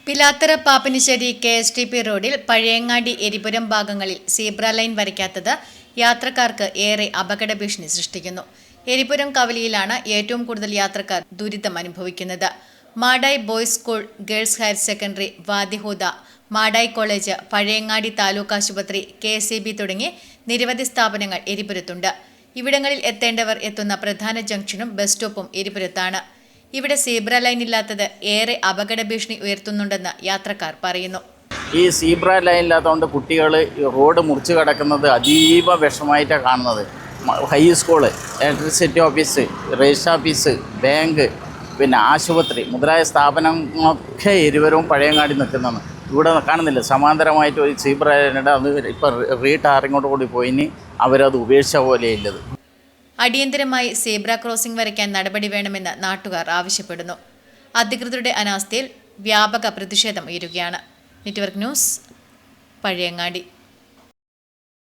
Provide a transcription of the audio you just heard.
Pilathara Pappinisseri KSTP റോഡിൽ പഴയങ്ങാടി എരിപുരം ഭാഗങ്ങളിൽ zebra line വരയ്ക്കാത്തത് യാത്രക്കാർക്ക് ഏറെ അപകട ഭീഷണി സൃഷ്ടിക്കുന്നു. എരിപുരം കവലിയിലാണ് ഏറ്റവും കൂടുതൽ യാത്രക്കാർ ദുരിതം അനുഭവിക്കുന്നത്. Madayi boys school, girls higher secondary, Wadihuda, Madayi college, Pazhayangadi taluk ആശുപത്രി, KCB തുടങ്ങി നിരവധി സ്ഥാപനങ്ങൾ എരിപുരത്തുണ്ട്. ഇവിടങ്ങളിൽ എത്തേണ്ടവർ എത്തുന്ന പ്രധാന ജംഗ്ഷനും ബസ് സ്റ്റോപ്പും എരിപുരത്താണ്. ഇവിടെ സീബ്ര ലൈൻ ഇല്ലാത്തത് ഏറെ അപകട ഭീഷണി ഉയർത്തുന്നുണ്ടെന്ന് യാത്രക്കാർ പറയുന്നു. ഈ സീബ്ര ലൈൻ ഇല്ലാത്തതുകൊണ്ട് കുട്ടികൾ റോഡ് മുറിച്ച് കിടക്കുന്നത് അതീവ വിഷമമായിട്ടാണ് കാണുന്നത്. High school, electricity office, register office, bank, പിന്നെ ആശുപത്രി മുതലായ സ്ഥാപനങ്ങളൊക്കെ ഇരുവരും പഴയങ്ങാടി നിൽക്കുന്നതാണ്. ഇവിടെ കാണുന്നില്ല, സമാന്തരമായിട്ട് ഒരു സീബ്ര ലൈനുണ്ട്. അത് ഇപ്പോൾ റീടാറിങ്ങോട്ട് കൂടി പോയിന് അവരത് ഉപേക്ഷിച്ച പോലെയുള്ളത്. അടിയന്തരമായി സീബ്ര ക്രോസിംഗ് വരയ്ക്കാൻ നടപടി വേണമെന്ന് നാട്ടുകാർ ആവശ്യപ്പെടുന്നു. അധികൃതരുടെ അനാസ്ഥയിൽ വ്യാപക പ്രതിഷേധം ഉയരുകയാണ്. Network news, Pazhayangadi.